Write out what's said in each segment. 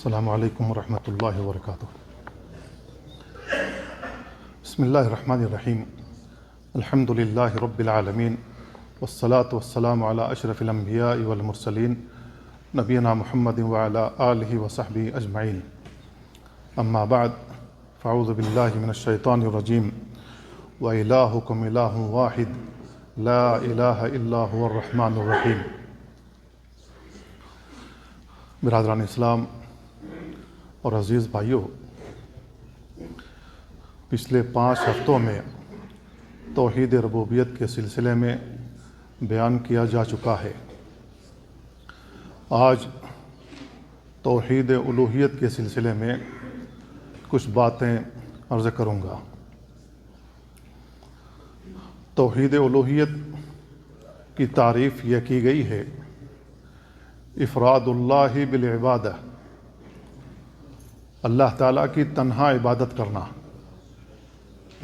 السلام علیکم ورحمۃ اللہ وبرکاتہ۔ بسم اللہ الرحمن الرحیم۔ الحمد للہ رب العالمین والصلاة والسلام علی اشرف الانبیاء والمرسلین نبینا محمد وعلی آلہ وصحبہ اجمعین، اما بعد فاعوذ باللہ من الشیطان الرجیم وإلہکم الہ واحد لا الہ الا هو الرحمن الرحیم۔ برادران اسلام اور عزیز بھائیوں، پچھلے 5 ہفتوں میں توحید ربوبیت کے سلسلے میں بیان کیا جا چکا ہے۔ آج توحید الوہیت کے سلسلے میں کچھ باتیں عرض کروں گا۔ توحید الوہیت کی تعریف یہ کی گئی ہے: افراد اللہ بالعبادہ، اللہ تعالیٰ کی تنہا عبادت کرنا۔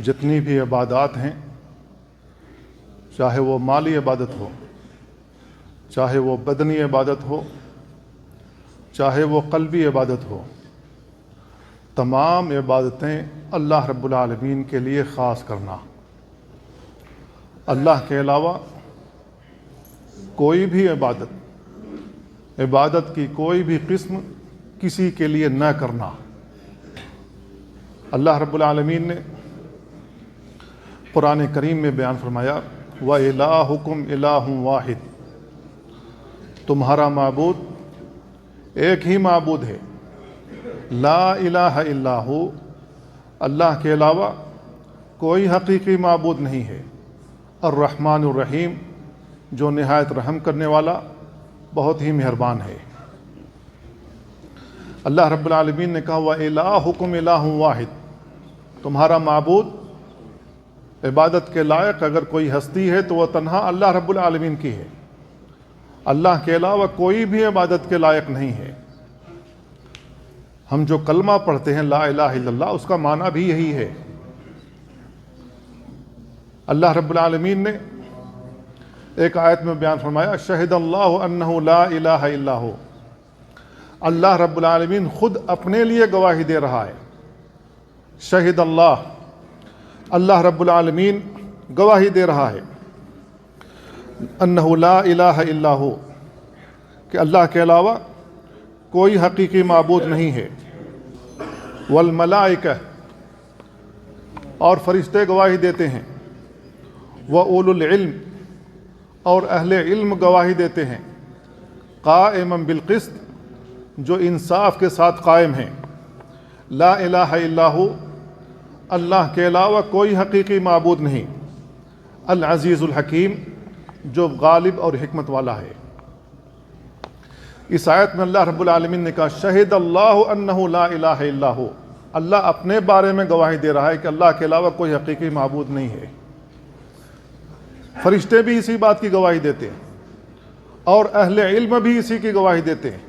جتنی بھی عبادات ہیں، چاہے وہ مالی عبادت ہو، چاہے وہ بدنی عبادت ہو، چاہے وہ قلبی عبادت ہو، تمام عبادتیں اللہ رب العالمین کے لیے خاص کرنا۔ اللہ کے علاوہ کوئی بھی عبادت کی کوئی بھی قسم کسی کے لیے نہ کرنا۔ اللہ رب العالمین نے قرآن کریم میں بیان فرمایا: وَإِلَٰهُكُمْ إِلَٰهٌ وَاحِدٌ، تمہارا معبود ایک ہی معبود ہے، لا الہ الا ہو، اللہ کے علاوہ کوئی حقیقی معبود نہیں ہے۔ الرحمن الرحیم، جو نہایت رحم کرنے والا، بہت ہی مہربان ہے۔ اللہ رب العالمین نے کہا: وَإِلَٰهُكُمْ إِلَٰهٌ وَاحِدٌ، تمہارا معبود عبادت کے لائق اگر کوئی ہستی ہے تو وہ تنہا اللہ رب العالمین کی ہے۔ اللہ کے علاوہ کوئی بھی عبادت کے لائق نہیں ہے۔ ہم جو کلمہ پڑھتے ہیں لا الہ الا اللہ، اس کا معنی بھی یہی ہے۔ اللہ رب العالمین نے ایک آیت میں بیان فرمایا: شہد اللہ انہ لا الہ الا ہو، اللہ رب العالمین خود اپنے لیے گواہی دے رہا ہے۔ شہد اللہ، اللہ رب العالمین گواہی دے رہا ہے انہ لا الہ الا ہو، کہ اللہ کے علاوہ کوئی حقیقی معبود نہیں ہے۔ والملائکہ، اور فرشتے گواہی دیتے ہیں۔ وَأُولُو الْعِلْمِ، اور اہل علم گواہی دیتے ہیں۔ قائمًا بالقسط، جو انصاف کے ساتھ قائم ہیں۔ لا الہ الا ہو، اللہ کے علاوہ کوئی حقیقی معبود نہیں۔ العزیز الحکیم، جو غالب اور حکمت والا ہے۔ اس آیت میں اللہ رب العالمین نے کہا: شہد اللہ انہ لا الہ الا ہو، اللہ اپنے بارے میں گواہی دے رہا ہے کہ اللہ کے علاوہ کوئی حقیقی معبود نہیں ہے۔ فرشتے بھی اسی بات کی گواہی دیتے ہیں، اور اہل علم بھی اسی کی گواہی دیتے ہیں۔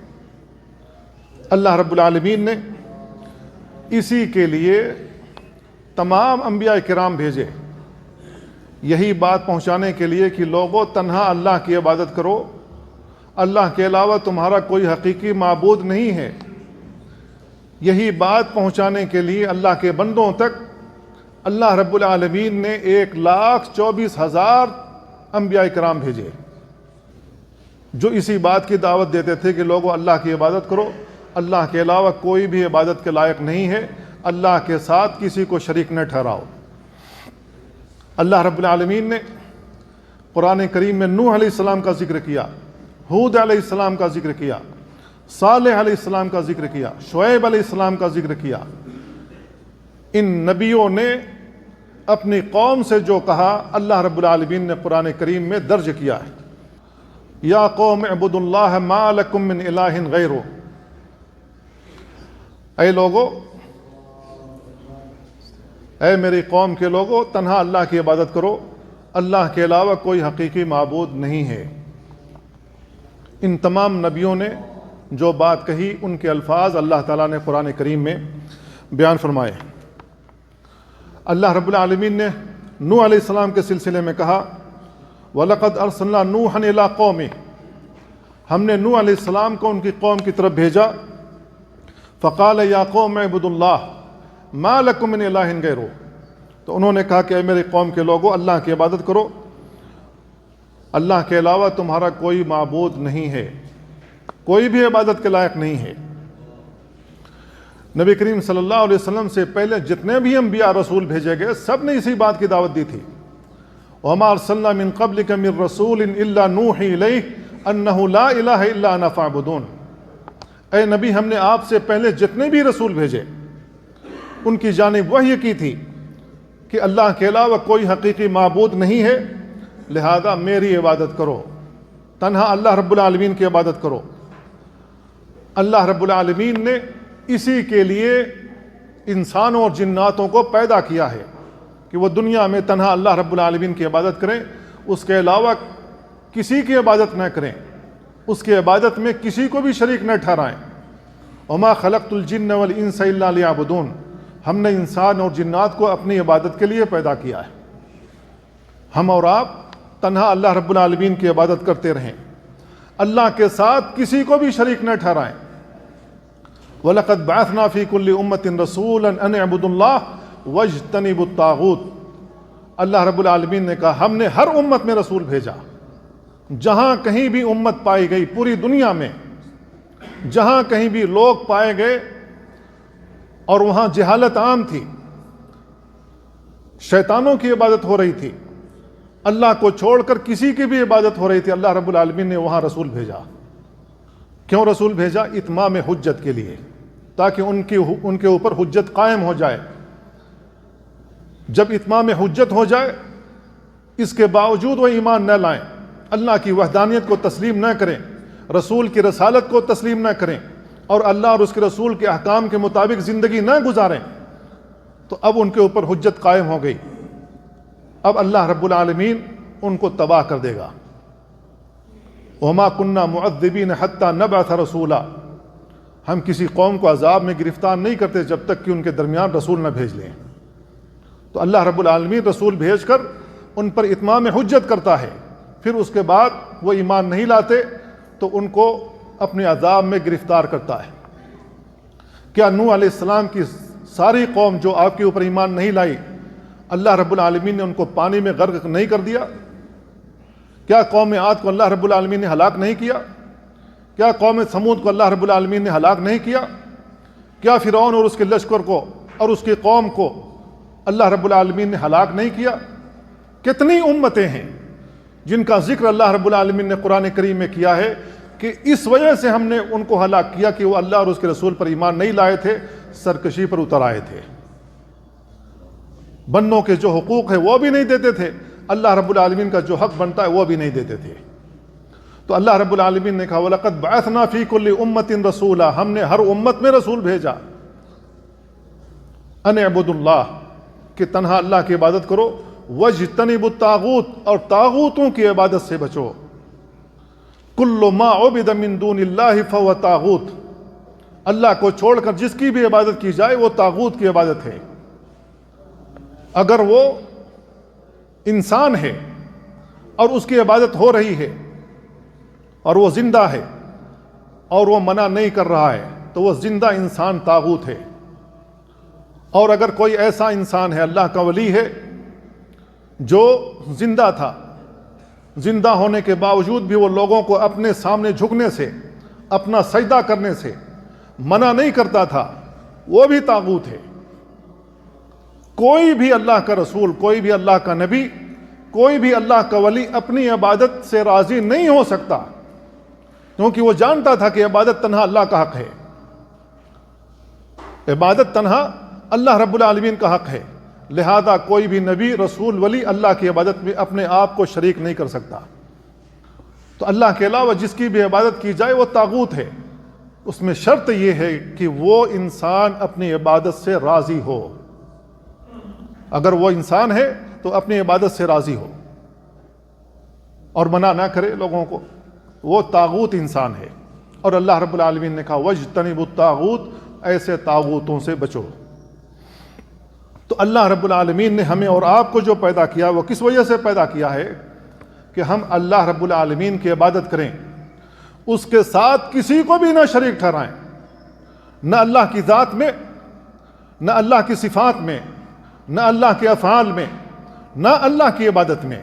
اللہ رب العالمین نے اسی کے لیے تمام انبیاء کرام بھیجے، یہی بات پہنچانے کے لیے کہ لوگوں، تنہا اللہ کی عبادت کرو، اللہ کے علاوہ تمہارا کوئی حقیقی معبود نہیں ہے۔ یہی بات پہنچانے کے لیے اللہ کے بندوں تک اللہ رب العالمین نے 1,24,000 انبیاء کرام بھیجے، جو اسی بات کی دعوت دیتے تھے کہ لوگوں، اللہ کی عبادت کرو، اللہ کے علاوہ کوئی بھی عبادت کے لائق نہیں ہے، اللہ کے ساتھ کسی کو شریک نہ ٹھہراؤ۔ اللہ رب العالمین نے قرآن کریم میں نوح علیہ السلام کا ذکر کیا، ہود علیہ السلام کا ذکر کیا، صالح علیہ السلام کا ذکر کیا، شعیب علیہ السلام کا ذکر کیا۔ ان نبیوں نے اپنی قوم سے جو کہا، اللہ رب العالمین نے قرآن کریم میں درج کیا ہے: یا قوم اعبدوا اللہ ما لکم من الہ غیرہ، اے لوگو، اے میری قوم کے لوگو، تنہا اللہ کی عبادت کرو، اللہ کے علاوہ کوئی حقیقی معبود نہیں ہے۔ ان تمام نبیوں نے جو بات کہی، ان کے الفاظ اللہ تعالیٰ نے قرآن کریم میں بیان فرمائے۔ اللہ رب العالمین نے نوح علیہ السلام کے سلسلے میں کہا: وَلَقَدْ أَرْسَلْنَا نُوحًا إِلَىٰ قَوْمِهِ، ہم نے نوح علیہ السلام کو ان کی قوم کی طرف بھیجا۔ فقال یا قوم اعبدوا اللہ ما لکم من الہ غیرہ، تو انہوں نے کہا کہ اے میری قوم کے لوگوں، اللہ کی عبادت کرو، اللہ کے علاوہ تمہارا کوئی معبود نہیں ہے، کوئی بھی عبادت کے لائق نہیں ہے۔ نبی کریم صلی اللہ علیہ وسلم سے پہلے جتنے بھی انبیاء رسول بھیجے گئے سب نے اسی بات کی دعوت دی تھی۔ وَمَا أَرْسَلْنَا مِن قَبْلِكَ مِن رَسُولٍ إِلَّا نُوحِي إِلَيْهِ أَنَّهُ لَا إِلَٰهَ إِلَّا أَنَا فَاعْبُدُونِ، اے نبی ہم نے آپ سے پہلے جتنے بھی رسول بھیجے ان کی جانب وحی کی تھی کہ اللہ کے علاوہ کوئی حقیقی معبود نہیں ہے، لہذا میری عبادت کرو، تنہا اللہ رب العالمین کی عبادت کرو۔ اللہ رب العالمین نے اسی کے لیے انسانوں اور جناتوں کو پیدا کیا ہے کہ وہ دنیا میں تنہا اللہ رب العالمین کی عبادت کریں، اس کے علاوہ کسی کی عبادت نہ کریں، اس کی عبادت میں کسی کو بھی شریک نہ ٹھہرائیں۔ وما خلقت الجن والانس الا لیعبدون، ہم نے انسان اور جنات کو اپنی عبادت کے لیے پیدا کیا ہے، ہم اور آپ تنہا اللہ رب العالمین کی عبادت کرتے رہیں، اللہ کے ساتھ کسی کو بھی شریک نہ ٹھہرائیں۔ وَلَقَدْ بَعَثْنَا فِي كُلِّ أُمَّةٍ رَسُولًا أَنِ اعْبُدُوا اللَّهَ وَاجْتَنِبُوا الطَّاغُوتَ، اللہ رب العالمین نے کہا ہم نے ہر امت میں رسول بھیجا، جہاں کہیں بھی امت پائی گئی پوری دنیا میں، جہاں کہیں بھی لوگ پائے گئے اور وہاں جہالت عام تھی، شیطانوں کی عبادت ہو رہی تھی، اللہ کو چھوڑ کر کسی کی بھی عبادت ہو رہی تھی، اللہ رب العالمین نے وہاں رسول بھیجا۔ کیوں رسول بھیجا؟ اتمام حجت کے لیے، تاکہ ان کے اوپر حجت قائم ہو جائے۔ جب اتمام حجت ہو جائے، اس کے باوجود وہ ایمان نہ لائیں، اللہ کی وحدانیت کو تسلیم نہ کریں، رسول کی رسالت کو تسلیم نہ کریں، اور اللہ اور اس کے رسول کے احکام کے مطابق زندگی نہ گزاریں، تو اب ان کے اوپر حجت قائم ہو گئی، اب اللہ رب العالمین ان کو تباہ کر دے گا۔ وَمَا كُنَّا مُعَذِّبِينَ حَتَّى نَبْعَثَ رَسُولًا، ہم کسی قوم کو عذاب میں گرفتار نہیں کرتے جب تک کہ ان کے درمیان رسول نہ بھیج لیں۔ تو اللہ رب العالمین رسول بھیج کر ان پر اتمام حجت کرتا ہے، پھر اس کے بعد وہ ایمان نہیں لاتے تو ان کو اپنے عذاب میں گرفتار کرتا ہے۔ کیا نوح علیہ السلام کی ساری قوم جو آپ کے اوپر ایمان نہیں لائی، اللہ رب العالمین نے ان کو پانی میں غرق نہیں کر دیا؟ کیا قوم عاد کو اللہ رب العالمین نے ہلاک نہیں کیا؟ کیا قوم ثمود کو اللہ رب العالمین نے ہلاک نہیں کیا؟ کیا فرعون اور اس کے لشکر کو اور اس کی قوم کو اللہ رب العالمین نے ہلاک نہیں کیا؟ کتنی امتیں ہیں جن کا ذکر اللہ رب العالمین نے قرآن کریم میں کیا ہے کہ اس وجہ سے ہم نے ان کو ہلاک کیا کہ وہ اللہ اور اس کے رسول پر ایمان نہیں لائے تھے، سرکشی پر اتر آئے تھے، بندوں کے جو حقوق ہیں وہ بھی نہیں دیتے تھے، اللہ رب العالمین کا جو حق بنتا ہے وہ بھی نہیں دیتے تھے۔ تو اللہ رب العالمین نے کہا وَلَقَدْ بَعَثْنَا فِي كُلِّ أُمَّةٍ رَسُولًا، ہم نے ہر امت میں رسول بھیجا، أَنِ اعْبُدُوا اللَّهَ، کہ تنہا اللہ کی عبادت کرو، وَاجْتَنِبُوا الطَّاغُوتَ، اور طاغوتوں کی عبادت سے بچو۔ كُلُّ مَا عُبِدَ مِن دُونِ اللَّهِ فَهُوَ طاغوت، اللہ کو چھوڑ کر جس کی بھی عبادت کی جائے وہ طاغوت کی عبادت ہے۔ اگر وہ انسان ہے اور اس کی عبادت ہو رہی ہے اور وہ زندہ ہے اور وہ منع نہیں کر رہا ہے تو وہ زندہ انسان طاغوت ہے۔ اور اگر کوئی ایسا انسان ہے، اللہ کا ولی ہے، جو زندہ تھا، زندہ ہونے کے باوجود بھی وہ لوگوں کو اپنے سامنے جھکنے سے، اپنا سجدہ کرنے سے منع نہیں کرتا تھا، وہ بھی طاغوت ہے۔ کوئی بھی اللہ کا رسول، کوئی بھی اللہ کا نبی، کوئی بھی اللہ کا ولی اپنی عبادت سے راضی نہیں ہو سکتا، کیونکہ وہ جانتا تھا کہ عبادت تنہا اللہ کا حق ہے، عبادت تنہا اللہ رب العالمین کا حق ہے، لہذا کوئی بھی نبی، رسول، ولی اللہ کی عبادت میں اپنے آپ کو شریک نہیں کر سکتا۔ تو اللہ کے علاوہ جس کی بھی عبادت کی جائے وہ طاغوت ہے، اس میں شرط یہ ہے کہ وہ انسان اپنی عبادت سے راضی ہو۔ اگر وہ انسان ہے تو اپنی عبادت سے راضی ہو اور منع نہ کرے لوگوں کو، وہ طاغوت انسان ہے۔ اور اللہ رب العالمین نے کہا وَاجْتَنِبُوا الطَّاغُوتَ، ایسے طاغوتوں سے بچو۔ تو اللہ رب العالمین نے ہمیں اور آپ کو جو پیدا کیا وہ کس وجہ سے پیدا کیا ہے؟ کہ ہم اللہ رب العالمین کی عبادت کریں، اس کے ساتھ کسی کو بھی نہ شریک ٹھہرائیں، نہ اللہ کی ذات میں، نہ اللہ کی صفات میں، نہ اللہ کے افعال میں، نہ اللہ کی عبادت میں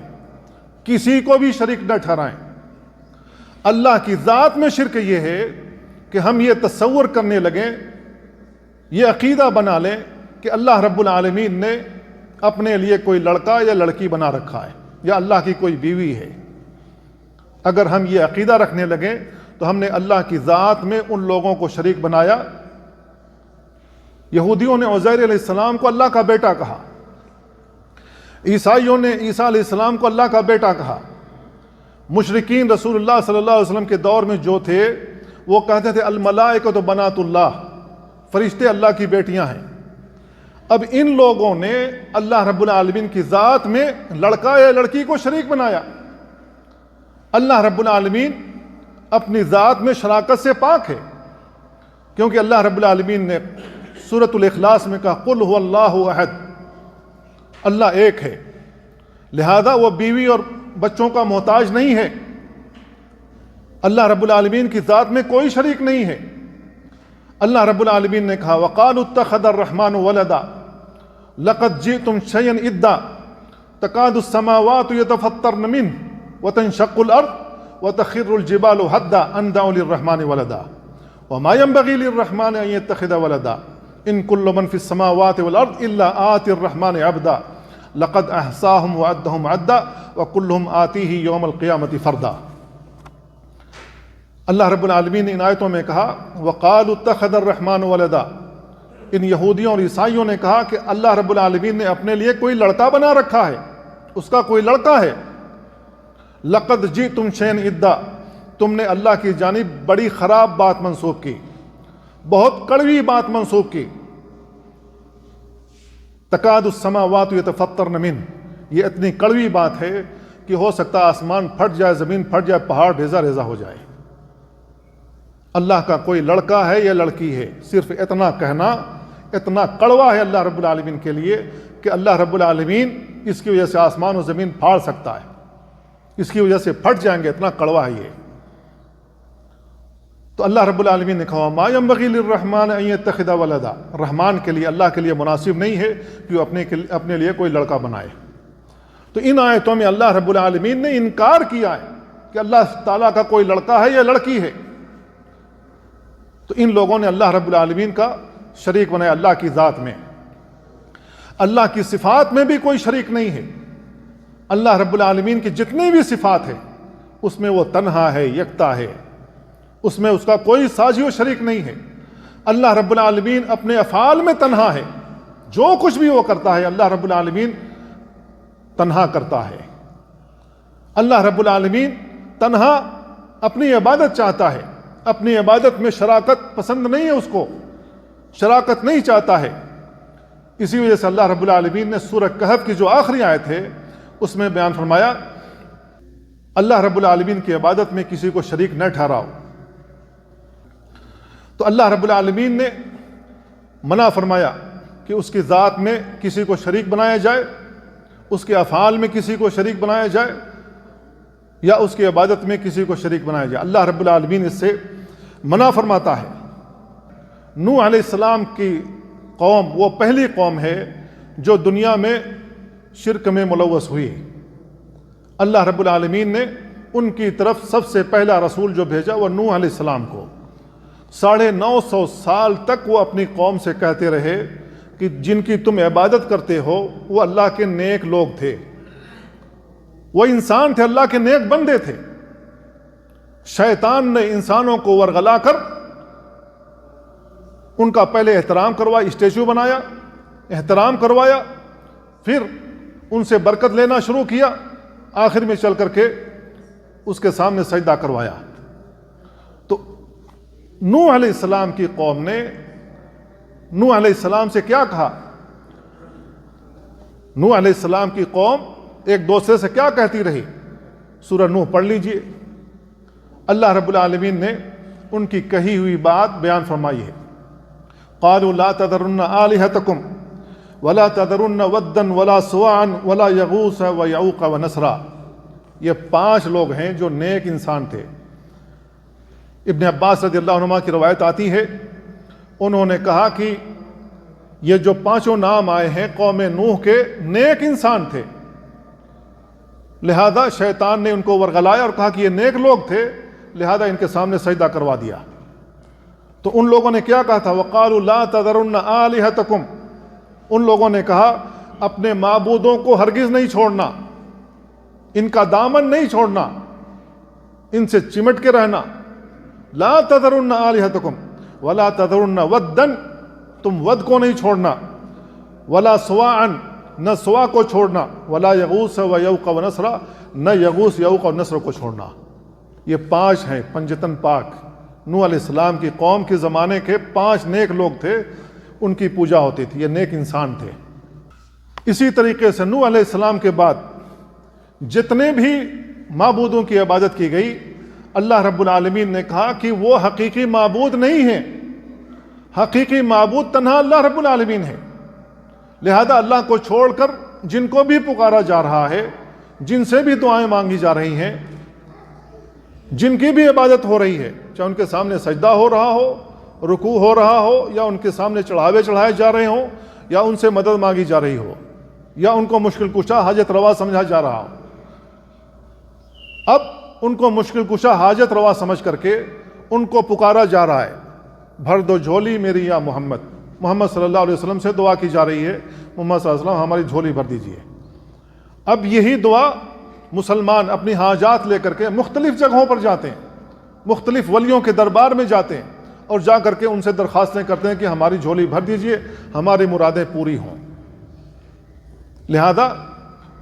کسی کو بھی شریک نہ ٹھہرائیں۔ اللہ کی ذات میں شرک یہ ہے کہ ہم یہ تصور کرنے لگیں، یہ عقیدہ بنا لیں کہ اللہ رب العالمین نے اپنے لیے کوئی لڑکا یا لڑکی بنا رکھا ہے، یا اللہ کی کوئی بیوی ہے۔ اگر ہم یہ عقیدہ رکھنے لگیں تو ہم نے اللہ کی ذات میں ان لوگوں کو شریک بنایا۔ یہودیوں نے عزیر علیہ السلام کو اللہ کا بیٹا کہا، عیسائیوں نے عیسیٰ علیہ السلام کو اللہ کا بیٹا کہا، مشرکین رسول اللہ صلی اللہ علیہ وسلم کے دور میں جو تھے وہ کہتے تھے الملائکۃ بنات اللہ، فرشتے اللہ کی بیٹیاں ہیں۔ اب ان لوگوں نے اللہ رب العالمین کی ذات میں لڑکا یا لڑکی کو شریک بنایا۔ اللہ رب العالمین اپنی ذات میں شراکت سے پاک ہے، کیونکہ اللہ رب العالمین نے سورۃ الاخلاص میں کہا قل هو اللہ احد، اللہ ایک ہے، لہذا وہ بیوی اور بچوں کا محتاج نہیں ہے۔ اللہ رب العالمین کی ذات میں کوئی شریک نہیں ہے۔ اللہ رب العالمین نے کہا وقالوا اتخذ الرحمن ولدا لقد جئتم شيئا ادا تكاد السماوات يتفطرن منه وتنشق الارض وتخر الجبال هدا ان دعوا للرحمن ولدا وما ينبغي للرحمن ان يتخذ ولدا ان كل من في السماوات والارض الا آتي الرحمن عبدا لقد احصاهم وعدهم عدا وكلهم آتيه يوم القيامة فردا۔ اللہ رب العالمین نے ان آیتوں میں کہا وقالوا اتخذ الرحمن ولدا، ان یہودیوں اور عیسائیوں نے کہا کہ اللہ رب العالمین نے اپنے لیے کوئی لڑکا بنا رکھا ہے، اس کا کوئی لڑکا ہے۔ لقد جئتم شيئا ادا، تم نے اللہ کی جانب بڑی خراب بات منسوب کی، بہت کڑوی بات منسوب کی۔ تکاد السماوات یتفطرن منہ، یہ اتنی کڑوی بات ہے کہ ہو سکتا آسمان پھٹ جائے، زمین پھٹ جائے، پہاڑ بھیزا ریزا ہو جائے۔ اللہ کا کوئی لڑکا ہے یا لڑکی ہے، صرف اتنا کہنا اتنا کڑوا ہے اللہ رب العالمین کے لیے کہ اللہ رب العالمین اس کی وجہ سے آسمان و زمین پھاڑ سکتا ہے، اس کی وجہ سے پھٹ جائیں گے، اتنا کڑوا ہے یہ۔ تو اللہ رب العالمین نے کہا ما ينبغي للرحمن ان يتخذ ولدا، رحمان کے لیے، اللہ کے لیے مناسب نہیں ہے کہ وہ اپنے لیے کوئی لڑکا بنائے۔ تو ان آیتوں میں اللہ رب العالمین نے انکار کیا ہے کہ اللہ تعالیٰ کا کوئی لڑکا ہے یا لڑکی ہے۔ تو ان لوگوں نے اللہ رب العالمین کا شریک بنایا اللہ کی ذات میں۔ اللہ کی صفات میں بھی کوئی شریک نہیں ہے۔ اللہ رب العالمین کی جتنی بھی صفات ہیں اس میں وہ تنہا ہے، یکتا ہے، اس میں اس کا کوئی ساجی و شریک نہیں ہے۔ اللہ رب العالمین اپنے افعال میں تنہا ہے، جو کچھ بھی وہ کرتا ہے اللہ رب العالمین تنہا کرتا ہے۔ اللہ رب العالمین تنہا اپنی عبادت چاہتا ہے، اپنی عبادت میں شراکت پسند نہیں ہے، اس کو شراکت نہیں چاہتا ہے۔ اسی وجہ سے اللہ رب العالمین نے سورہ کہف کی جو آخری آیت ہے اس میں بیان فرمایا اللہ رب العالمین کی عبادت میں کسی کو شریک نہ ٹھہراؤ۔ تو اللہ رب العالمین نے منع فرمایا کہ اس کی ذات میں کسی کو شریک بنایا جائے، اس کے افعال میں کسی کو شریک بنایا جائے، یا اس کی عبادت میں کسی کو شریک بنایا جائے۔ اللہ رب العالمین اس سے منع فرماتا ہے۔ نوح علیہ السلام کی قوم وہ پہلی قوم ہے جو دنیا میں شرک میں ملوث ہوئی۔ اللہ رب العالمین نے ان کی طرف سب سے پہلا رسول جو بھیجا وہ نوح علیہ السلام کو۔ 950 سال تک وہ اپنی قوم سے کہتے رہے کہ جن کی تم عبادت کرتے ہو وہ اللہ کے نیک لوگ تھے، وہ انسان تھے، اللہ کے نیک بندے تھے۔ شیطان نے انسانوں کو ورغلا کر ان کا پہلے احترام کروایا، اسٹیچو بنایا، احترام کروایا، پھر ان سے برکت لینا شروع کیا، آخر میں چل کر کے اس کے سامنے سجدہ کروایا۔ تو نوح علیہ السلام کی قوم نے نوح علیہ السلام سے کیا کہا؟ نوح علیہ السلام کی قوم ایک دوسرے سے کیا کہتی رہی؟ سورہ نوح پڑھ لیجئے، اللہ رب العالمین نے ان کی کہی ہوئی بات بیان فرمائی ہے۔ قالوا لا تذرن آلہتکم ولا تذرن ودا ولا سواعا ولا یغوث ویعوق ونسرا۔ یہ 5 لوگ ہیں جو نیک انسان تھے۔ ابن عباس رضی اللہ عنہما کی روایت آتی ہے انہوں نے کہا کہ یہ جو پانچوں نام آئے ہیں قوم نوح کے نیک انسان تھے، لہذا شیطان نے ان کو ورغلایا اور کہا کہ یہ نیک لوگ تھے، لہذا ان کے سامنے سجدہ کروا دیا۔ تو ان لوگوں نے کیا کہا تھا؟ وَقَالُوا لَا تَذَرُنَّ آلِهَتَكُمْ، ان لوگوں نے کہا اپنے معبودوں کو ہرگز نہیں چھوڑنا، ان کا دامن نہیں چھوڑنا، ان سے چمٹ کے رہنا۔ لا تذرن آلہتکم ولا تذرن ودن، تم ود کو نہیں چھوڑنا، ولا سواعا، نہ سوا کو چھوڑنا، ولا یغوث و یوق و نسرا، نہ یغوث یوق و نسر کو چھوڑنا۔ یہ پانچ ہیں پنجتن پاک، نوح علیہ السلام کی قوم کے زمانے کے پانچ نیک لوگ تھے، ان کی پوجا ہوتی تھی، یہ نیک انسان تھے۔ اسی طریقے سے نوح علیہ السلام کے بعد جتنے بھی معبودوں کی عبادت کی گئی، اللہ رب العالمین نے کہا کہ وہ حقیقی معبود نہیں ہیں، حقیقی معبود تنہا اللہ رب العالمین ہے۔ لہذا اللہ کو چھوڑ کر جن کو بھی پکارا جا رہا ہے، جن سے بھی دعائیں مانگی جا رہی ہیں، جن کی بھی عبادت ہو رہی ہے، چاہے ان کے سامنے سجدہ ہو رہا ہو، رکوع ہو رہا ہو، یا ان کے سامنے چڑھاوے چڑھائے جا رہے ہوں، یا ان سے مدد مانگی جا رہی ہو، یا ان کو مشکل کشا حاجت روا سمجھا جا رہا ہو، اب ان کو مشکل کشا حاجت روا سمجھ کر کے ان کو پکارا جا رہا ہے۔ بھر دو جھولی میری یا محمد، محمد صلی اللہ علیہ وسلم سے دعا کی جا رہی ہے، محمد صلی اللہ علیہ وسلم ہماری جھولی بھر دیجئے۔ اب یہی دعا مسلمان اپنی حاجات لے کر کے مختلف جگہوں پر جاتے ہیں، مختلف ولیوں کے دربار میں جاتے ہیں، اور جا کر کے ان سے درخواستیں کرتے ہیں کہ ہماری جھولی بھر دیجئے، ہماری مرادیں پوری ہوں۔ لہذا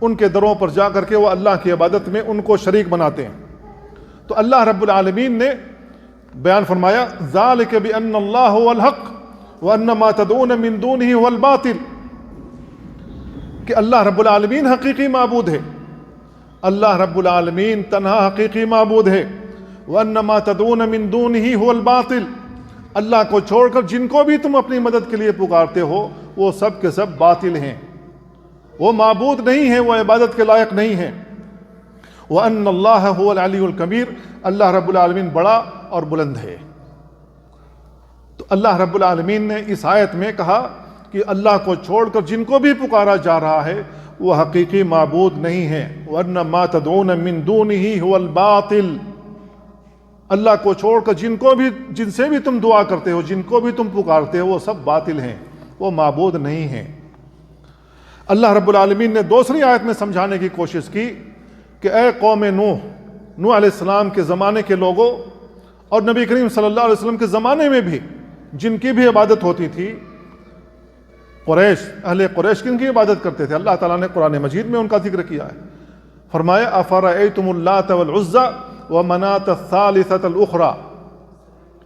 ان کے دروں پر جا کر کے وہ اللہ کی عبادت میں ان کو شریک بناتے ہیں۔ تو اللہ رب العالمین نے بیان فرمایا ذالک بأن اللہ هو الحق وأن ما تدعون من دونه هو الباطل، کہ اللہ رب العالمین حقیقی معبود ہے، اللہ رب العالمین تنہا حقیقی معبود ہے، وأن ما تدعون من دونه هو الباطل، اللہ کو چھوڑ کر جن کو بھی تم اپنی مدد کے لیے پکارتے ہو وہ سب کے سب باطل ہیں، وہ معبود نہیں ہیں، وہ عبادت کے لائق نہیں ہیں۔ وَأَنَّ اللَّهَ هُوَ الْعَلِيُّ الْكَبِيرُ، اللہ رب العالمین بڑا اور بلند ہے۔ تو اللہ رب العالمین نے اس آیت میں کہا کہ اللہ کو چھوڑ کر جن کو بھی پکارا جا رہا ہے وہ حقیقی معبود نہیں ہیں۔ وَأَنَّ مَا تَدْعُونَ مِن دُونِهِ هُوَ الْبَاطِلُ، اللہ کو چھوڑ کر جن سے بھی تم دعا کرتے ہو، جن کو بھی تم پکارتے ہو، وہ سب باطل ہیں، وہ معبود نہیں ہیں۔ اللہ رب العالمین نے دوسری آیت میں سمجھانے کی کوشش کی کہ اے قوم نوح علیہ السلام کے زمانے کے لوگوں اور نبی کریم صلی اللہ علیہ وسلم کے زمانے میں بھی جن کی بھی عبادت ہوتی تھی، قریش، اہل قریش کن کی عبادت کرتے تھے؟ اللہ تعالیٰ نے قرآن مجید میں ان کا ذکر کیا ہے، فرمایا افرأیتم اللات والعزى ومناة الثالثة الأخرى،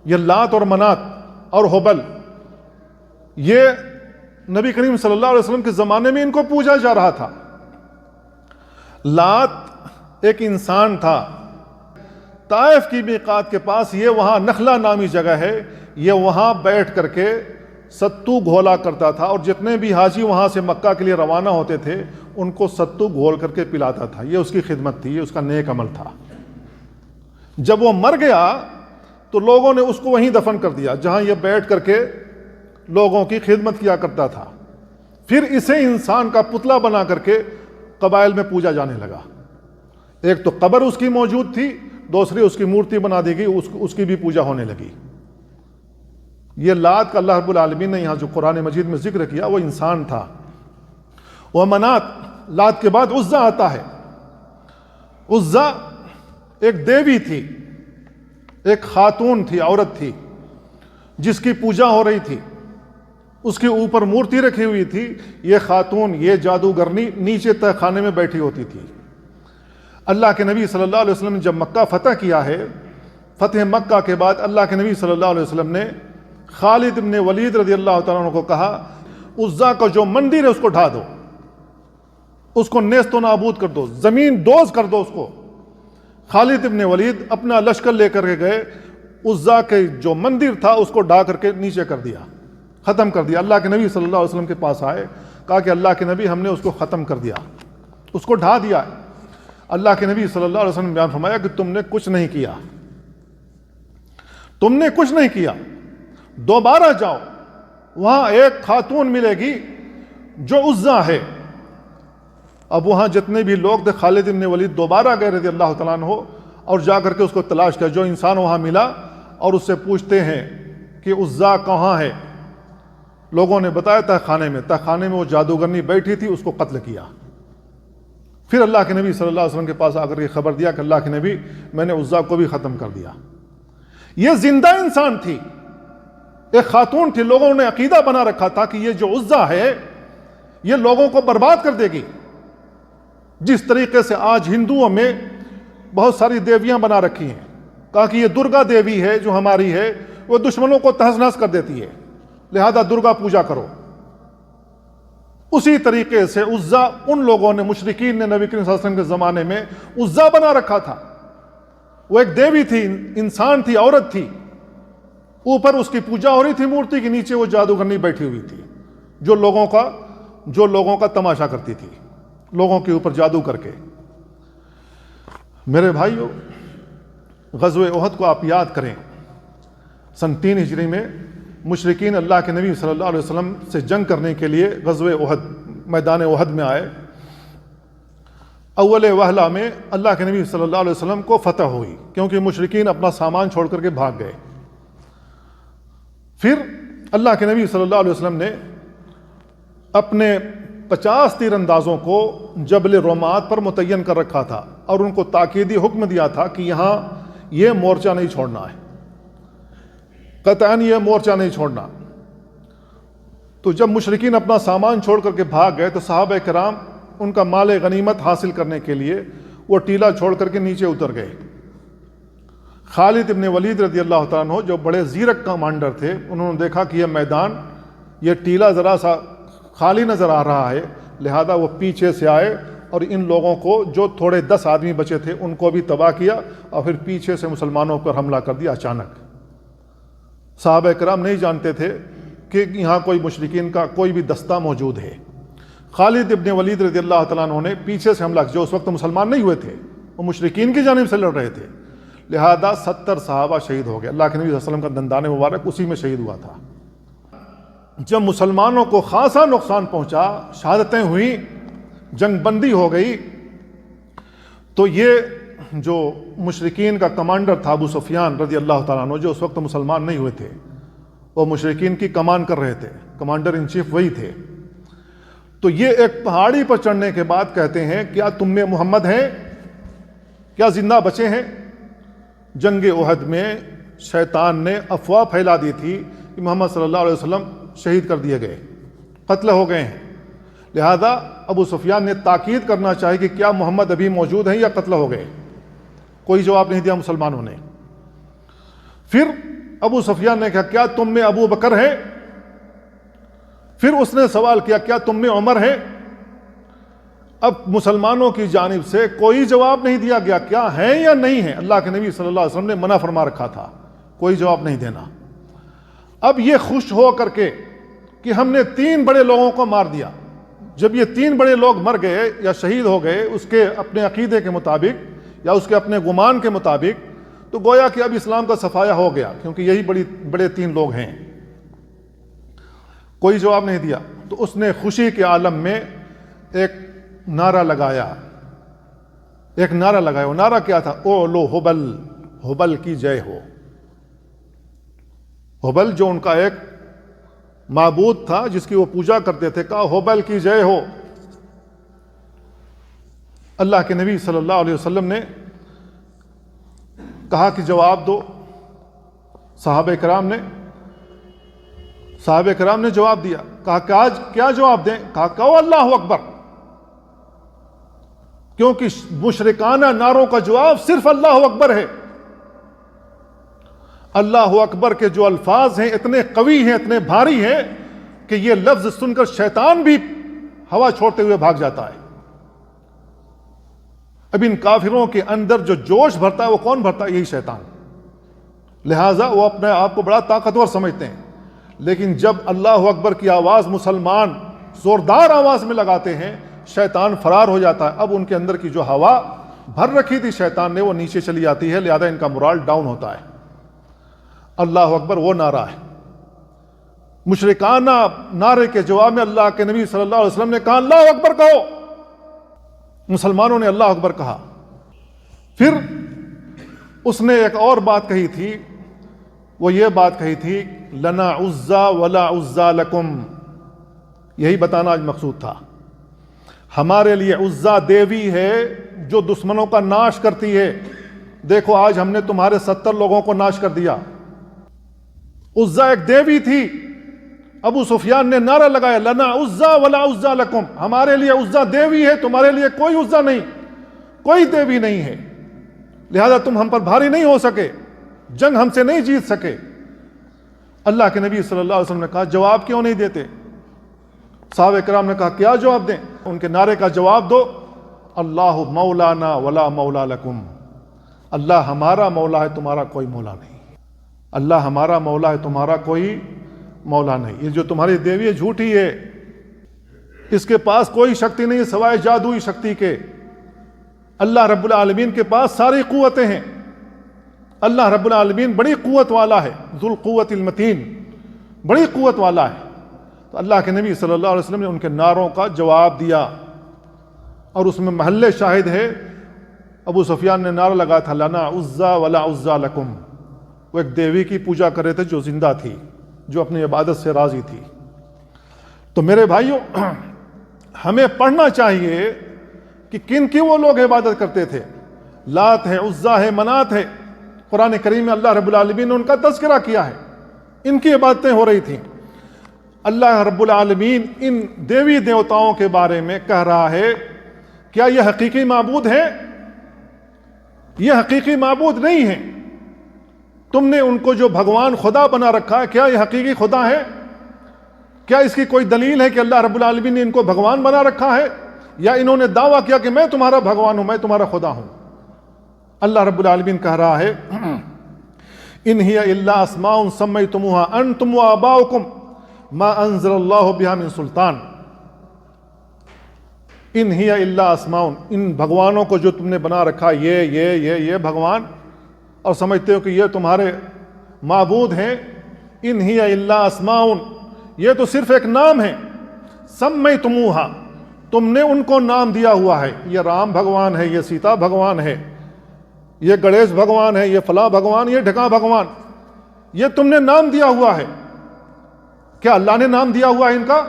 یہ لات اور منات اور حبل، یہ نبی کریم صلی اللہ علیہ وسلم کے زمانے میں ان کو پوجا جا رہا تھا۔ لات ایک انسان تھا، طائف کی میقات کے پاس، یہ وہاں نخلہ نامی جگہ ہے، یہ وہاں بیٹھ کر کے ستو گھولا کرتا تھا، اور جتنے بھی حاجی وہاں سے مکہ کے لیے روانہ ہوتے تھے ان کو ستو گھول کر کے پلاتا تھا، یہ اس کی خدمت تھی، یہ اس کا نیک عمل تھا۔ جب وہ مر گیا تو لوگوں نے اس کو وہیں دفن کر دیا جہاں یہ بیٹھ کر کے لوگوں کی خدمت کیا کرتا تھا۔ پھر اسے انسان کا پتلا بنا کر کے قبائل میں پوجا جانے لگا، ایک تو قبر اس کی موجود تھی، دوسری اس کی مورتی بنا دی گئی، اس کی بھی پوجا ہونے لگی۔ یہ لات کا اللہ رب العالمین نے یہاں جو قرآن مجید میں ذکر کیا وہ انسان تھا۔ وہ منات، لات کے بعد عزا آتا ہے۔ عزا ایک دیوی تھی، ایک خاتون تھی، عورت تھی جس کی پوجا ہو رہی تھی، اس کے اوپر مورتی رکھی ہوئی تھی۔ یہ خاتون، یہ جادوگرنی نیچے تہ خانے میں بیٹھی ہوتی تھی۔ اللہ کے نبی صلی اللہ علیہ وسلم نے جب مکہ فتح کیا ہے، فتح مکہ کے بعد اللہ کے نبی صلی اللہ علیہ وسلم نے خالد بن ولید رضی اللہ تعالیٰ عنہ کو کہا عزا کا جو مندر ہے اس کو ڈھا دو، اس کو نیست و نابود کر دو، زمین دوز کر دو اس کو۔ خالد بن ولید اپنا لشکر لے کر کے گئے، عزا کے جو مندر تھا اس کو ڈھا کر کے نیچے کر دیا، ختم کر دیا۔ اللہ کے نبی صلی اللہ علیہ وسلم کے پاس آئے، کہا کہ اللہ کے نبی ہم نے اس کو ختم کر دیا، اس کو ڈھا دیا۔ اللہ کے نبی صلی اللہ علیہ وسلم نے بیان فرمایا کہ تم نے کچھ نہیں کیا، تم نے کچھ نہیں کیا، دوبارہ جاؤ، وہاں ایک خاتون ملے گی جو عزا ہے۔ اب وہاں جتنے بھی لوگ تھے، خالد بن ولید دوبارہ گئے رضی اللہ تعالیٰ عنہ، اور جا کر کے اس کو تلاش کیا۔ جو انسان وہاں ملا اور اس سے پوچھتے ہیں کہ عزا کہاں ہے، لوگوں نے بتایا تہ خانے میں، تہ خانے میں وہ جادوگرنی بیٹھی تھی، اس کو قتل کیا۔ پھر اللہ کے نبی صلی اللہ علیہ وسلم کے پاس آ کر کے خبر دیا کہ اللہ کے نبی، میں نے عزا کو بھی ختم کر دیا۔ یہ زندہ انسان تھی، ایک خاتون تھی، لوگوں نے عقیدہ بنا رکھا تھا کہ یہ جو عزا ہے یہ لوگوں کو برباد کر دے گی۔ جس طریقے سے آج ہندوؤں میں بہت ساری دیویاں بنا رکھی ہیں، کہا کہ یہ درگا دیوی ہے جو ہماری ہے، وہ دشمنوں کو تہس نہس کر دیتی ہے، لہذا درگا پوجا کرو۔ اسی طریقے سے عزا ان لوگوں نے، مشرکین نے نبی کریم صلی اللہ علیہ وسلم کے زمانے میں عزا بنا رکھا تھا۔ وہ ایک دیوی تھی، انسان تھی، عورت تھی، اوپر اس کی پوجا ہو رہی تھی مورتی کے نیچے وہ جادوگرنی بیٹھی ہوئی تھی جو لوگوں کا تماشا کرتی تھی، لوگوں کے اوپر جادو کر کے۔ میرے بھائیو، غزوہ احد کو آپ یاد کریں، سن 3 ہجری میں مشرکین اللہ کے نبی صلی اللہ علیہ وسلم سے جنگ کرنے کے لیے غزوہ احد، میدان احد میں آئے۔ اول وہلہ میں اللہ کے نبی صلی اللہ علیہ وسلم کو فتح ہوئی، کیونکہ مشرکین اپنا سامان چھوڑ کر کے بھاگ گئے۔ پھر اللہ کے نبی صلی اللہ علیہ وسلم نے اپنے 50 تیر اندازوں کو جبل رومات پر متعین کر رکھا تھا، اور ان کو تاکیدی حکم دیا تھا کہ یہاں یہ مورچہ نہیں چھوڑنا ہے، قطعاً یہ مورچہ نہیں چھوڑنا۔ تو جب مشرکین اپنا سامان چھوڑ کر کے بھاگ گئے تو صحابہ کرام ان کا مال غنیمت حاصل کرنے کے لیے وہ ٹیلا چھوڑ کر کے نیچے اتر گئے۔ خالد ابن ولید رضی اللہ تعالیٰ عنہ جو بڑے زیرک کمانڈر تھے، انہوں نے دیکھا کہ یہ میدان، یہ ٹیلا ذرا سا خالی نظر آ رہا ہے، لہذا وہ پیچھے سے آئے اور ان لوگوں کو، جو تھوڑے 10 آدمی بچے تھے، ان کو بھی تباہ کیا، اور پھر پیچھے سے مسلمانوں پر حملہ کر دیا اچانک۔ صحابہ کرام نہیں جانتے تھے کہ یہاں کوئی مشرکین کا کوئی بھی دستہ موجود ہے۔ خالد ابن ولید رضی اللہ تعالیٰ عنہ نے پیچھے سے حملہ، جو اس وقت مسلمان نہیں ہوئے تھے، وہ مشرکین کی جانب سے لڑ رہے تھے، لہذا 70 صحابہ شہید ہو گئے۔ اللہ کے نبی صلی اللہ علیہ وسلم کا دندان مبارک اسی میں شہید ہوا تھا۔ جب مسلمانوں کو خاصا نقصان پہنچا، شہادتیں ہوئیں، جنگ بندی ہو گئی، تو یہ جو مشرکین کا کمانڈر تھا ابو سفیان رضی اللہ تعالیٰ عنہ، جو اس وقت مسلمان نہیں ہوئے تھے، وہ مشرکین کی کمان کر رہے تھے، کمانڈر ان چیف وہی تھے۔ تو یہ ایک پہاڑی پر چڑھنے کے بعد کہتے ہیں، کیا تم میں محمد ہیں؟ کیا زندہ بچے ہیں؟ جنگ احد میں شیطان نے افواہ پھیلا دی تھی کہ محمد صلی اللہ علیہ وسلم شہید کر دیے گئے، قتل ہو گئے ہیں، لہذا ابو سفیان نے تاکید کرنا چاہی کہ کیا محمد ابھی موجود ہیں یا قتل ہو گئے؟ کوئی جواب نہیں دیا مسلمانوں نے۔ پھر ابو سفیان نے کہا، کیا تم میں ابو بکر ہے؟ پھر اس نے سوال کیا، کیا تم میں عمر ہے؟ اب مسلمانوں کی جانب سے کوئی جواب نہیں دیا گیا، کیا ہیں یا نہیں ہیں؟ اللہ کے نبی صلی اللہ علیہ وسلم نے منع فرما رکھا تھا کوئی جواب نہیں دینا۔ اب یہ خوش ہو کر کے کہ ہم نے 3 بڑے لوگوں کو مار دیا، جب یہ 3 بڑے لوگ مر گئے یا شہید ہو گئے اس کے اپنے عقیدے کے مطابق یا اس کے اپنے گمان کے مطابق، تو گویا کہ اب اسلام کا صفایا ہو گیا، کیونکہ یہی بڑے 3 لوگ ہیں۔ کوئی جواب نہیں دیا، تو اس نے خوشی کے عالم میں ایک نعرہ لگایا، وہ نعرہ کیا تھا؟ اولو حبل، حبل کی جے ہو۔ حبل جو ان کا ایک معبود تھا جس کی وہ پوجا کرتے تھے، کہا حبل کی جے ہو۔ اللہ کے نبی صلی اللہ علیہ وسلم نے کہا کہ جواب دو۔ صحابہ کرام نے جواب دیا، کہا کہ آج کیا جواب دیں؟ کہا کہ اللہ اکبر، کیونکہ مشرکانہ نعروں کا جواب صرف اللہ اکبر ہے۔ اللہ اکبر کے جو الفاظ ہیں اتنے قوی ہیں، اتنے بھاری ہیں کہ یہ لفظ سن کر شیطان بھی ہوا چھوڑتے ہوئے بھاگ جاتا ہے۔ اب ان کافروں کے اندر جو جوش بھرتا ہے وہ کون بھرتا ہے؟ یہی شیطان، لہٰذا وہ اپنے آپ کو بڑا طاقتور سمجھتے ہیں، لیکن جب اللہ اکبر کی آواز مسلمان زوردار آواز میں لگاتے ہیں، شیطان فرار ہو جاتا ہے۔ اب ان کے اندر کی جو ہوا بھر رکھی تھی شیطان نے وہ نیچے چلی جاتی ہے، لہذا ان کا مورال ڈاؤن ہوتا ہے۔ اللہ اکبر وہ نعرہ ہے مشرکانہ نعرے کے جواب میں اللہ کے نبی صلی اللہ علیہ وسلم نے کہا اللہ اکبر کہو، مسلمانوں نے اللہ اکبر کہا۔ پھر اس نے ایک اور بات کہی تھی، وہ یہ بات کہی تھی لنا عزا ولا عزا لکم، یہی بتانا آج مقصود تھا، ہمارے لیے عزا دیوی ہے جو دشمنوں کا ناش کرتی ہے، دیکھو آج ہم نے تمہارے 70 لوگوں کو ناش کر دیا۔ عزا ایک دیوی تھی، ابو سفیان نے نعرہ لگایا لنا عزا ولا عزا لکم، ہمارے لیے عزا دیوی ہے، تمہارے لیے کوئی عزا نہیں، کوئی دیوی نہیں ہے، لہذا تم ہم پر بھاری نہیں ہو سکے، جنگ ہم سے نہیں جیت سکے۔ اللہ کے نبی صلی اللہ علیہ وسلم نے کہا جواب کیوں نہیں دیتے؟ صحابہ کرام نے کہا کیا جواب دیں؟ ان کے نعرے کا جواب دو اللہ مولانا ولا مولا لکم، اللہ ہمارا مولا ہے، تمہارا کوئی مولا نہیں، اللہ ہمارا مولا ہے، تمہارا کوئی مولا نہیں۔ یہ جو تمہاری دیوی ہے جھوٹی ہے، اس کے پاس کوئی شکتی نہیں سوائے جادوئی شکتی کے، اللہ رب العالمین کے پاس ساری قوتیں ہیں، اللہ رب العالمین بڑی قوت والا ہے، ذو القوت المتین، بڑی قوت والا ہے۔ تو اللہ کے نبی صلی اللہ علیہ وسلم نے ان کے نعروں کا جواب دیا، اور اس میں محل شاہد ہے ابو سفیان نے نعرہ لگا تھا لنا عزا ولا عزا لکم، وہ ایک دیوی کی پوجا کر رہے تھے جو زندہ تھی، جو اپنی عبادت سے راضی تھی۔ تو میرے بھائیوں، ہمیں پڑھنا چاہیے کہ کن کی وہ لوگ عبادت کرتے تھے، لات ہے، عزا ہے، منات ہے، قرآن کریم میں اللہ رب العالمین نے ان کا تذکرہ کیا ہے، ان کی عبادتیں ہو رہی تھیں۔ اللہ رب العالمین ان دیوی دیوتاؤں کے بارے میں کہہ رہا ہے کیا یہ حقیقی معبود ہیں؟ یہ حقیقی معبود نہیں ہیں، تم نے ان کو جو بھگوان خدا بنا رکھا ہے، کیا یہ حقیقی خدا ہے؟ کیا اس کی کوئی دلیل ہے کہ اللہ رب العالمین نے ان کو بھگوان بنا رکھا ہے، یا انہوں نے دعویٰ کیا کہ میں تمہارا بھگوان ہوں، میں تمہارا خدا ہوں؟ اللہ رب العالمین کہہ رہا ہے ان ہی الا اسماء سمیتموها انتم وآباؤکم ما انزل اللہ بہا من سلطان، ان ہی الا اسماء، ان بھگوانوں کو جو تم نے بنا رکھا یہ بھگوان، اور سمجھتے ہو کہ یہ تمہارے معبود ہیں، ان ہی الا اسماء، یہ تو صرف ایک نام ہے، سمیتموها، تم نے ان کو نام دیا ہوا ہے، یہ رام بھگوان ہے، یہ سیتا بھگوان ہے، یہ گڑیش بھگوان ہے، یہ فلاں بھگوان، یہ ڈھکا بھگوان، یہ تم نے نام دیا ہوا ہے۔ کیا اللہ نے نام دیا ہوا ہے ان کا؟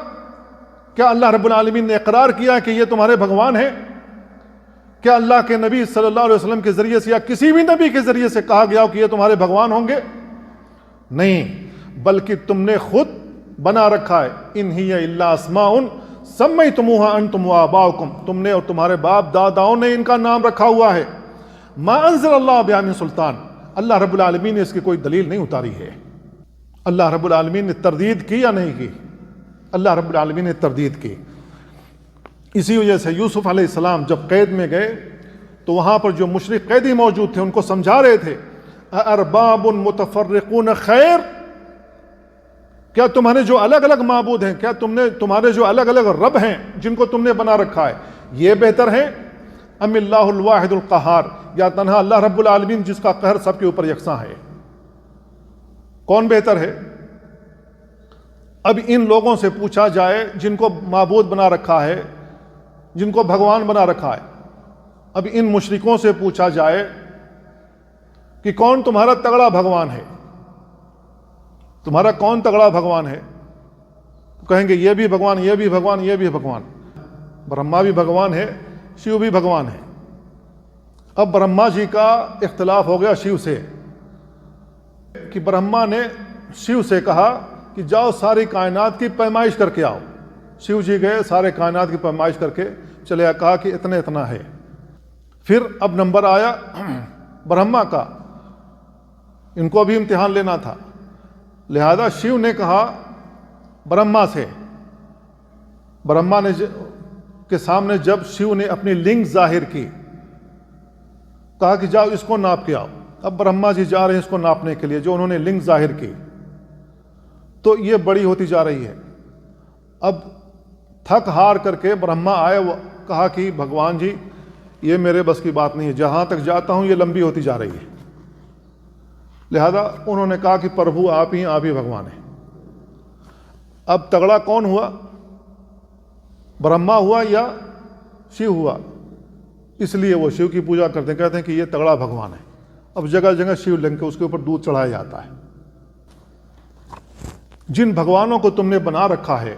کیا اللہ رب العالمین نے اقرار کیا کہ یہ تمہارے بھگوان ہیں؟ کیا اللہ کے نبی صلی اللہ علیہ وسلم کے ذریعے سے یا کسی بھی نبی کے ذریعے سے کہا گیا ہو کہ یہ تمہارے بھگوان ہوں گے؟ نہیں، بلکہ تم نے خود بنا رکھا ہے، ان ہی الا اسماء سمیتموها انتم وآباؤکم، تم نے اور تمہارے باپ داداؤں نے ان کا نام رکھا ہوا ہے، ما انزل اللہ بہا من سلطان، اللہ رب العالمین نے اس کی کوئی دلیل نہیں اتاری ہے۔ اللہ رب العالمین نے تردید کی یا نہیں کی؟ اللہ رب العالمین نے تردید کی۔ اسی وجہ سے یوسف علیہ السلام جب قید میں گئے تو وہاں پر جو مشرک قیدی موجود تھے ان کو سمجھا رہے تھے ارباب متفرقون خیر، کیا تمہارے جو الگ الگ معبود ہیں، کیا تمہارے جو الگ الگ رب ہیں جن کو تم نے بنا رکھا ہے، یہ بہتر ہے ام اللہ الواحد القہار، یا تنہا اللہ رب العالمین جس کا قہر سب کے اوپر یکساں ہے؟ کون بہتر ہے؟ اب ان لوگوں سے پوچھا جائے جن کو معبود بنا رکھا ہے، جن کو بھگوان بنا رکھا ہے، اب ان مشرکوں سے پوچھا جائے کہ کون تمہارا تگڑا بھگوان ہے، تمہارا کون تگڑا بھگوان ہے؟ کہیں گے یہ بھی بھگوان، یہ بھی بھگوان، یہ بھی بھگوان، برہما بھی بھگوان ہے، شیو بھی بھگوان ہے۔ اب برہما جی کا اختلاف ہو گیا شیو سے، کہ برہما نے شیو سے کہا کہ جاؤ ساری کائنات کی پیمائش کر کے آؤ، شیو جی گئے سارے کائنات کی پیمائش کر کے چلے آئے، کہا کہ اتنا ہے۔ پھر اب نمبر آیا برہما کا، ان کو بھی امتحان لینا تھا، لہذا شیو نے کہا برہما سے، برہما نے کے سامنے جب شیو نے اپنی لنگ ظاہر کی، کہا کہ جاؤ اس کو ناپ کے آؤ۔ اب برہما جی جا رہے ہیں اس کو ناپنے کے لیے جو انہوں نے لنگ ظاہر کی، تو یہ بڑی ہوتی جا رہی ہے۔ اب تھک ہار کر کے برہما آئے، وہ کہا کہ بھگوان جی یہ میرے بس کی بات نہیں ہے، جہاں تک جاتا ہوں یہ لمبی ہوتی جا رہی ہے، لہذا انہوں نے کہا کہ پربھو آپ ہی بھگوان ہیں۔ اب تگڑا کون ہوا؟ برہما ہوا یا شیو ہوا؟ اس لیے وہ شیو کی پوجا کرتے ہیں، کہتے ہیں کہ یہ تگڑا بھگوان ہے۔ اب جگہ جگہ شیو لنگ کے اس کے اوپر دودھ چڑھایا جاتا ہے۔ جن بھگوانوں کو تم نے بنا رکھا ہے،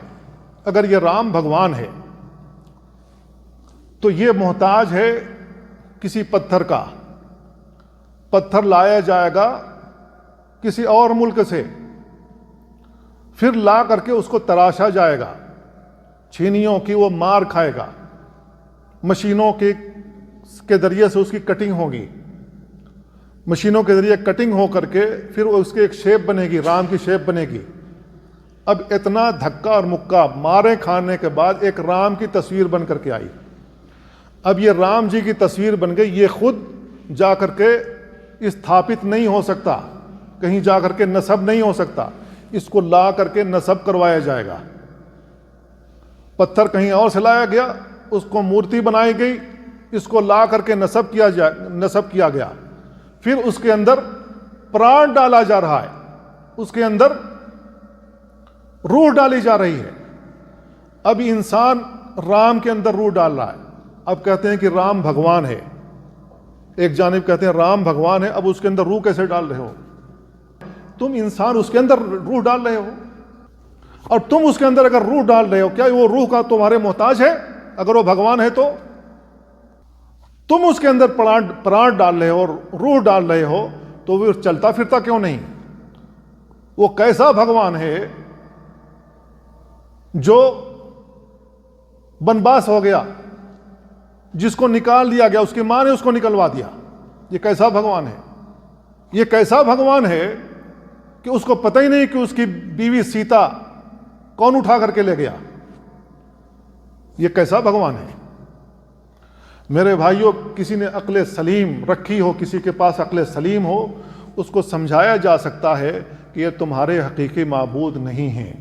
اگر یہ رام بھگوان ہے تو یہ محتاج ہے کسی پتھر کا۔ پتھر لایا جائے گا کسی اور ملک سے، پھر لا کر کے اس کو تراشا جائے گا، چھینیوں کی وہ مار کھائے گا، مشینوں کے ذریعے سے اس کی کٹنگ ہوگی، مشینوں کے ذریعے کٹنگ ہو کر کے پھر اس کی ایک شیپ بنے گی، رام کی شیپ بنے گی۔ اب اتنا دھکا اور مکہ مارے کھانے کے بعد ایک رام کی تصویر بن کر کے آئی۔ اب یہ رام جی کی تصویر بن گئی، یہ خود جا کر کے استھاپت نہیں ہو سکتا، کہیں جا کر کے نصب نہیں ہو سکتا، اس کو لا کر کے نصب کروایا جائے گا۔ پتھر کہیں اور سے لایا گیا، اس کو مورتی بنائی گئی، اس کو لا کر کے نصب کیا گیا، پھر اس کے اندر پران ڈالا جا رہا ہے، اس کے اندر روح ڈالی جا رہی ہے۔ اب انسان رام کے اندر روح ڈال رہا ہے، اب کہتے ہیں کہ رام بھگوان ہے، ایک جانب کہتے ہیں رام بھگوان ہے، اب اس کے اندر روح کیسے ڈال رہے ہو؟ تم انسان اس کے اندر روح ڈال رہے ہو، اور تم اس کے اندر اگر روح ڈال رہے ہو، کیا وہ روح کا تمہارے محتاج ہے؟ اگر وہ بھگوان ہے تو تم اس کے اندر پران ڈال رہے ہو اور روح ڈال رہے ہو، تو وہ چلتا پھرتا کیوں نہیں؟ وہ کیسا بھگوان ہے جو بنواس ہو گیا، جس کو نکال دیا گیا، اس کی ماں نے اس کو نکلوا دیا؟ یہ کیسا بھگوان ہے؟ یہ کیسا بھگوان ہے کہ اس کو پتہ ہی نہیں کہ اس کی بیوی سیتا کون اٹھا کر کے لے گیا؟ یہ کیسا بھگوان ہے؟ میرے بھائیوں، کسی نے عقل سلیم رکھی ہو، کسی کے پاس عقل سلیم ہو، اس کو سمجھایا جا سکتا ہے کہ یہ تمہارے حقیقی معبود نہیں ہیں۔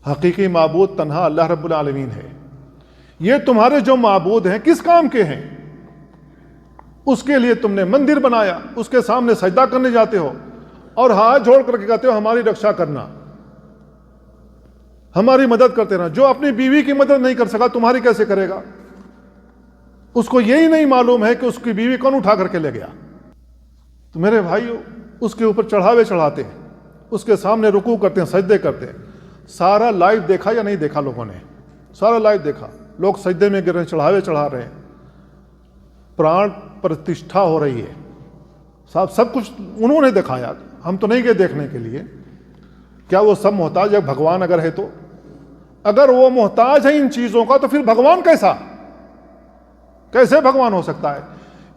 حقیقی معبود تنہا اللہ رب العالمین ہے۔ یہ تمہارے جو معبود ہیں کس کام کے ہیں؟ اس کے لیے تم نے مندر بنایا، اس کے سامنے سجدہ کرنے جاتے ہو اور ہاتھ جوڑ کر کے کہتے ہو ہماری رکشا کرنا، ہماری مدد کرتے رہنا۔ جو اپنی بیوی کی مدد نہیں کر سکا تمہاری کیسے کرے گا؟ اس کو یہی نہیں معلوم ہے کہ اس کی بیوی کون اٹھا کر کے لے گیا۔ تو میرے بھائیو، اس کے اوپر چڑھاوے چڑھاتے ہیں، اس کے سامنے رکوع کرتے ہیں، سجدے کرتے ہیں۔ سارا لائیو دیکھا یا نہیں دیکھا لوگوں نے؟ سارا لائیو دیکھا، لوگ سجدے میں گر رہے ہیں، چڑھاوے چڑھا رہے ہیں، پران پرتشٹھا ہو رہی ہے، سب کچھ انہوں نے دکھایا، ہم تو نہیں گئے دیکھنے کے لیے۔ کیا وہ سب محتاج ہے بھگوان اگر ہے تو؟ اگر وہ محتاج ہے ان چیزوں کا تو پھر بھگوان کیسے بھگوان ہو سکتا ہے؟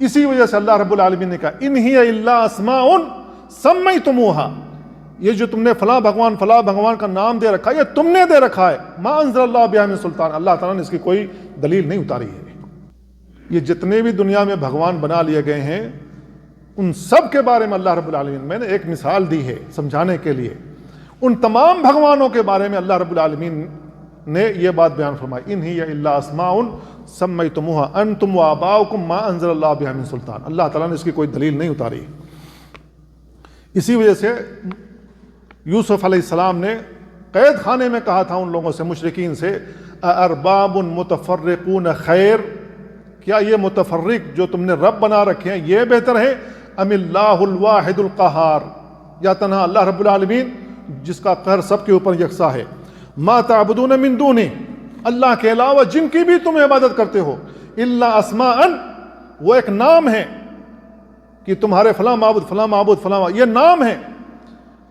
اسی وجہ سے اللہ رب العالمین نے کہا ان ہی الا اسماء سمیتموہا، یہ جو تم نے فلاں بھگوان کا نام دے رکھا ہے، یہ تم نے دے رکھا ہے، ما انزل اللہ بہا من سلطان، اللہ تعالیٰ نے اس کی کوئی دلیل نہیں اتاری ہے۔ یہ جتنے بھی دنیا میں بھگوان بنا لیے گئے ہیں، ان سب کے بارے میں اللہ رب العالمین، میں نے ایک مثال دی ہے سمجھانے کے لیے، ان تمام بھگوانوں کے بارے میں اللہ رب العالمین نے یہ بات بیان فرمائی ان ہی الا اسماء سمیتموہا انتم وآباؤکم ما انزل اللہ بہا من سلطان، اللہ تعالیٰ نے اس کی کوئی دلیل نہیں اتاری۔ اسی وجہ سے یوسف علیہ السلام نے قید خانے میں کہا تھا ان لوگوں سے، مشرکین سے، ارباب متفرقون خیر، کیا یہ متفرق جو تم نے رب بنا رکھے ہیں یہ بہتر ہے، ام اللہ الواحد القہار، یا تنہا اللہ رب العالمین جس کا قہر سب کے اوپر یکساں ہے، ما تعبدون من دونہ، اللہ کے علاوہ جن کی بھی تم عبادت کرتے ہو، الا اسماء، وہ ایک نام ہے کہ تمہارے فلاں معبود یہ نام ہے،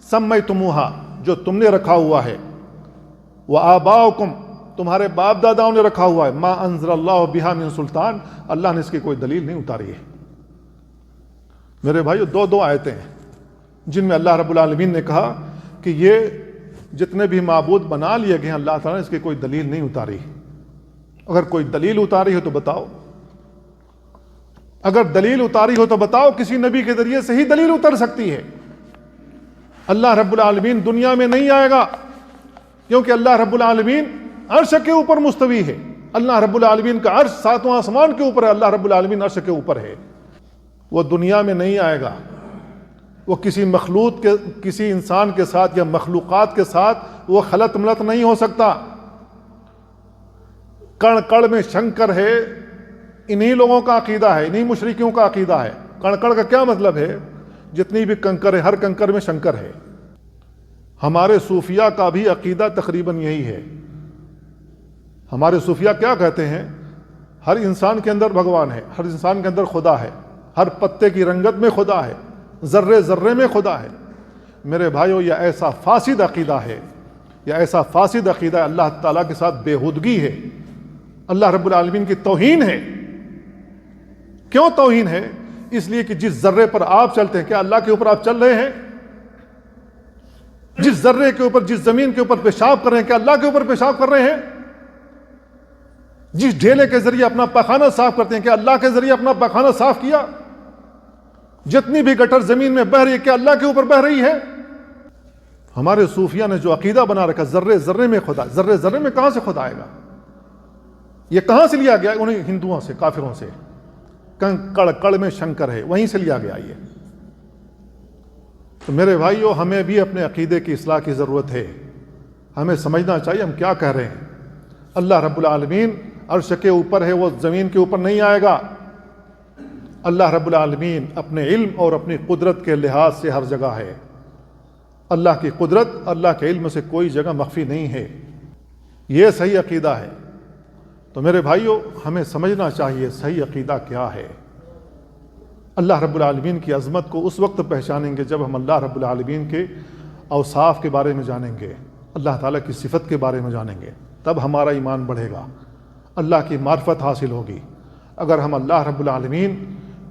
سمیتموہا، جو تم نے رکھا ہوا ہے، وآباؤکم، تمہارے باپ داداؤں نے رکھا ہوا ہے، ما انزل اللہ بہا من سلطان، اللہ نے اس کی کوئی دلیل نہیں اتاری ہے۔ میرے بھائیو، دو آیتیں ہیں جن میں اللہ رب العالمین نے کہا کہ یہ جتنے بھی معبود بنا لیے گئے ہیں اللہ تعالیٰ نے اس کی کوئی دلیل نہیں اتاری۔ اگر کوئی دلیل اتاری ہو تو بتاؤ، اگر دلیل اتاری ہو تو بتاؤ، کسی نبی کے ذریعے سے ہی دلیل اتر سکتی ہے۔ اللہ رب العالمین دنیا میں نہیں آئے گا، کیونکہ اللہ رب العالمین عرش کے اوپر مستوی ہے، اللہ رب العالمین کا عرش ساتواں آسمان کے اوپر ہے، اللہ رب العالمین عرش کے اوپر ہے، وہ دنیا میں نہیں آئے گا، وہ کسی انسان کے ساتھ یا مخلوقات کے ساتھ وہ خلط ملط نہیں ہو سکتا۔ کڑ کڑ میں شنکر ہے، انہی لوگوں کا عقیدہ ہے، انہی مشرکیوں کا عقیدہ ہے۔ کڑ کڑ کا کیا مطلب ہے؟ جتنی بھی کنکر ہے، ہر کنکر میں شنکر ہے۔ ہمارے صوفیہ کا بھی عقیدہ تقریباً یہی ہے۔ ہمارے صوفیہ کیا کہتے ہیں؟ ہر انسان کے اندر بھگوان ہے، ہر انسان کے اندر خدا ہے، ہر پتے کی رنگت میں خدا ہے، ذرے ذرے میں خدا ہے۔ میرے بھائیو، یہ ایسا فاسد عقیدہ ہے، یہ ایسا فاسد عقیدہ ہے، اللہ تعالیٰ کے ساتھ بےہودگی ہے، اللہ رب العالمین کی توہین ہے۔ کیوں توہین ہے؟ اس لیے کہ جس ذرے پر آپ چلتے ہیں، کیا اللہ کے اوپر آپ چل رہے ہیں؟ جس ذرے کے اوپر، جس زمین کے اوپر پیشاب کر رہے ہیں، کیا اللہ کے اوپر پیشاب کر رہے ہیں؟ جس ڈھیلے کے ذریعے اپنا پاخانہ صاف کرتے ہیں، کیا اللہ کے ذریعے اپنا پاخانہ صاف کیا؟ جتنی بھی گٹر زمین میں بہ رہی ہے، کیا اللہ کے اوپر بہ رہی ہے؟ ہمارے صوفیہ نے جو عقیدہ بنا رکھا، ذرے ذرے میں خدا، ذرے ذرے میں کہاں سے خدا آئے گا؟ یہ کہاں سے لیا گیا؟ انہیں ہندوؤں سے، کافروں سے۔ کڑ کڑ میں شنکر ہے، وہیں سے لیا گیا یہ۔ تو میرے بھائیو، ہمیں بھی اپنے عقیدے کی اصلاح کی ضرورت ہے۔ ہمیں سمجھنا چاہیے ہم کیا کہہ رہے ہیں۔ اللہ رب العالمین عرش کے اوپر ہے، وہ زمین کے اوپر نہیں آئے گا۔ اللہ رب العالمین اپنے علم اور اپنی قدرت کے لحاظ سے ہر جگہ ہے۔ اللہ کی قدرت، اللہ کے علم سے کوئی جگہ مخفی نہیں ہے۔ یہ صحیح عقیدہ ہے۔ تو میرے بھائیو، ہمیں سمجھنا چاہیے صحیح عقیدہ کیا ہے۔ اللہ رب العالمین کی عظمت کو اس وقت پہچانیں گے جب ہم اللہ رب العالمین کے اوصاف کے بارے میں جانیں گے، اللہ تعالیٰ کی صفت کے بارے میں جانیں گے، تب ہمارا ایمان بڑھے گا، اللہ کی معرفت حاصل ہوگی۔ اگر ہم اللہ رب العالمین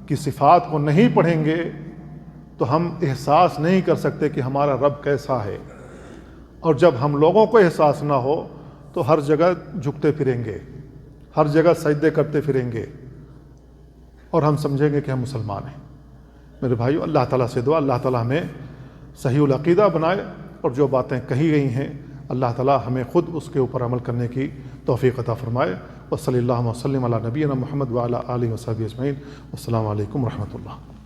کی صفات کو نہیں پڑھیں گے تو ہم احساس نہیں کر سکتے کہ ہمارا رب کیسا ہے۔ اور جب ہم لوگوں کو احساس نہ ہو تو ہر جگہ جھکتے پھریں گے، ہر جگہ سجدے کرتے پھریں گے، اور ہم سمجھیں گے کہ ہم مسلمان ہیں۔ میرے بھائیو، اللہ تعالیٰ سے دعا، اللہ تعالیٰ ہمیں صحیح العقیدہ بنائے، اور جو باتیں کہی گئی ہیں اللہ تعالیٰ ہمیں خود اس کے اوپر عمل کرنے کی توفیق عطا فرمائے۔ وصلی اللہ وسلم علی نبینا محمد وعلی آلہ وصحبہ اجمعین۔ السلام علیکم ورحمۃ اللہ۔